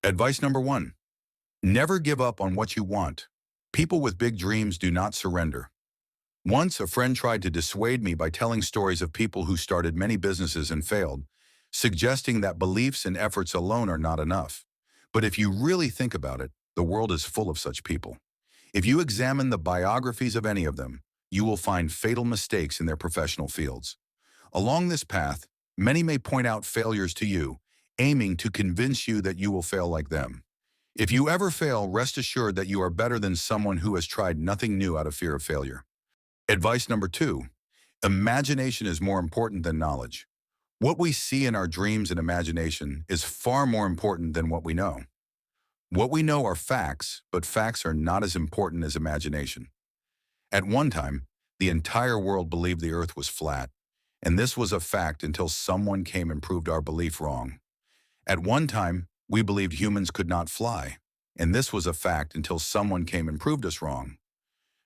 Advice number one, never give up on what you want. People with big dreams do not surrender. Once, a friend tried to dissuade me by telling stories of people who started many businesses and failed, suggesting that beliefs and efforts alone are not enough. But if you really think about it, the world is full of such people. If you examine the biographies of any of them, you will find fatal mistakes in their professional fields. Along this path, many may point out failures to you, aiming to convince you that you will fail like them. If you ever fail, rest assured that you are better than someone who has tried nothing new out of fear of failure. Advice number two, imagination is more important than knowledge. What we see in our dreams and imagination is far more important than what we know. What we know are facts, but facts are not as important as imagination. At one time, the entire world believed the earth was flat, and this was a fact until someone came and proved our belief wrong. At one time, we believed humans could not fly, and this was a fact until someone came and proved us wrong.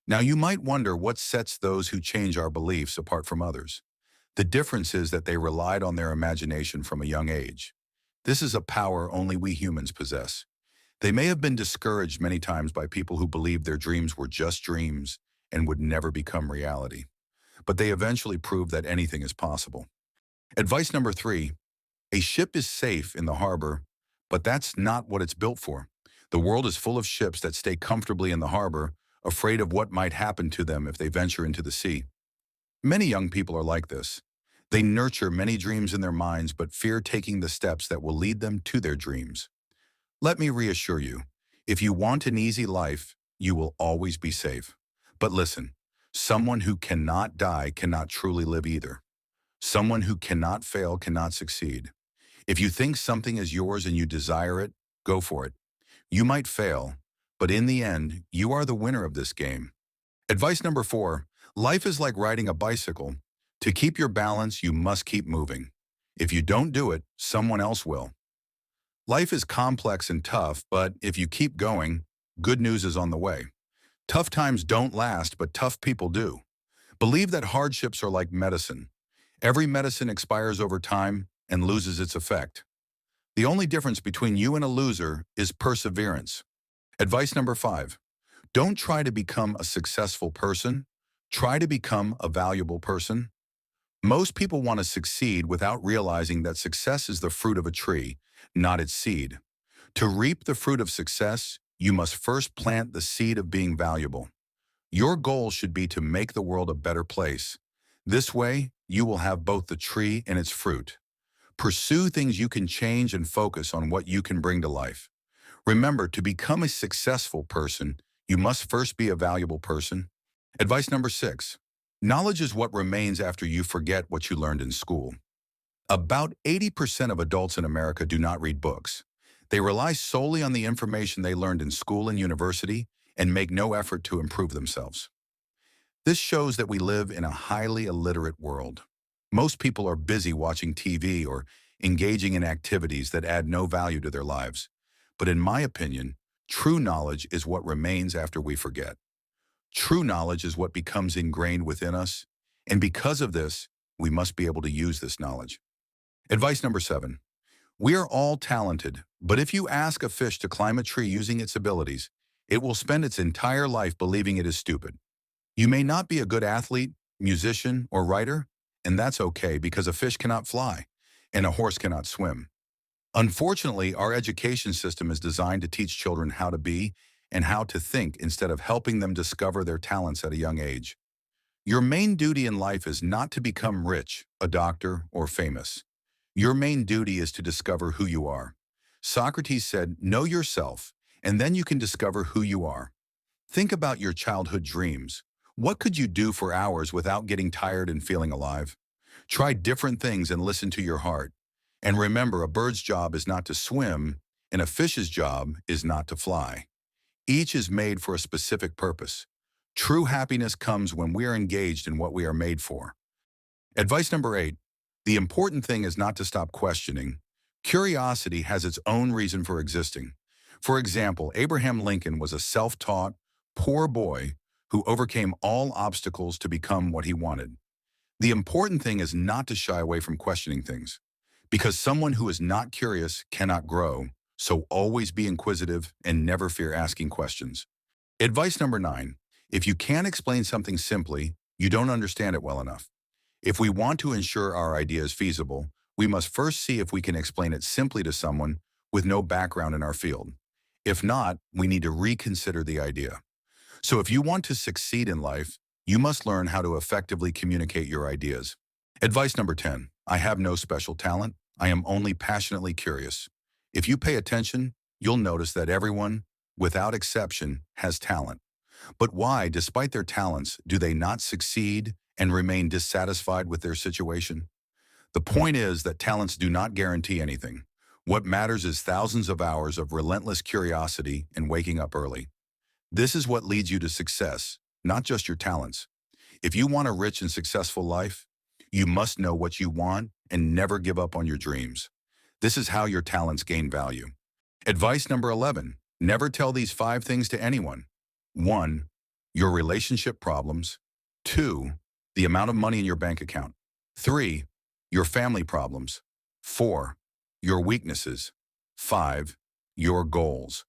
Now you might wonder what sets those who change our beliefs apart from others. The difference is that they relied on their imagination from a young age. This is a power only we humans possess. They may have been discouraged many times by people who believed their dreams were just dreams and would never become reality. But they eventually proved that anything is possible. Advice number three, a ship is safe in the harbor, but that's not what it's built for. The world is full of ships that stay comfortably in the harbor, afraid of what might happen to them if they venture into the sea. Many young people are like this. They nurture many dreams in their minds but fear taking the steps that will lead them to their dreams. Let me reassure you, if you want an easy life, you will always be safe. But listen, someone who cannot die cannot truly live either. Someone who cannot fail cannot succeed. If you think something is yours and you desire it, go for it. You might fail, but in the end, you are the winner of this game. Advice number four, life is like riding a bicycle. To keep your balance, you must keep moving. If you don't do it, someone else will. Life is complex and tough, but if you keep going, good news is on the way. Tough times don't last, but tough people do. Believe that hardships are like medicine. Every medicine expires over time and loses its effect. The only difference between you and a loser is perseverance. Advice number five, don't try to become a successful person. Try to become a valuable person. Most people want to succeed without realizing that success is the fruit of a tree, not its seed. To reap the fruit of success, you must first plant the seed of being valuable. Your goal should be to make the world a better place. This way, you will have both the tree and its fruit. Pursue things you can change and focus on what you can bring to life. Remember, to become a successful person, you must first be a valuable person. Advice number six, knowledge is what remains after you forget what you learned in school. About 80% of adults in America do not read books. They rely solely on the information they learned in school and university and make no effort to improve themselves. This shows that we live in a highly illiterate world. Most people are busy watching TV or engaging in activities that add no value to their lives. But in my opinion, true knowledge is what remains after we forget. True knowledge is what becomes ingrained within us, and because of this, we must be able to use this knowledge. Advice number seven, we are all talented, but if you ask a fish to climb a tree using its abilities, it will spend its entire life believing it is stupid. You may not be a good athlete, musician, or writer, and that's okay because a fish cannot fly, and a horse cannot swim. Unfortunately, our education system is designed to teach children how to be and how to think instead of helping them discover their talents at a young age. Your main duty in life is not to become rich, a doctor, or famous. Your main duty is to discover who you are. Socrates said, know yourself, and then you can discover who you are. Think about your childhood dreams. What could you do for hours without getting tired and feeling alive? Try different things and listen to your heart. And remember, a bird's job is not to swim, and a fish's job is not to fly. Each is made for a specific purpose. True happiness comes when we are engaged in what we are made for. Advice number 8, the important thing is not to stop questioning. Curiosity has its own reason for existing. For example, Abraham Lincoln was a self-taught, poor boy who overcame all obstacles to become what he wanted. The important thing is not to shy away from questioning things, because someone who is not curious cannot grow, So always be inquisitive and never fear asking questions. Advice number 9. If you can't explain something simply, you don't understand it well enough. If we want to ensure our idea is feasible, we must first see if we can explain it simply to someone with no background in our field. If not, we need to reconsider the idea. So if you want to succeed in life, you must learn how to effectively communicate your ideas. Advice number 10. I have no special talent. I am only passionately curious. If you pay attention, you'll notice that everyone, without exception, has talent. But why, despite their talents, do they not succeed and remain dissatisfied with their situation? The point is that talents do not guarantee anything. What matters is thousands of hours of relentless curiosity and waking up early. This is what leads you to success, not just your talents. If you want a rich and successful life, you must know what you want and never give up on your dreams. This is how your talents gain value. Advice number 11. Never tell these 5 things to anyone. 1. Your relationship problems. 2. The amount of money in your bank account. 3. Your family problems. 4. Your weaknesses. 5. Your goals.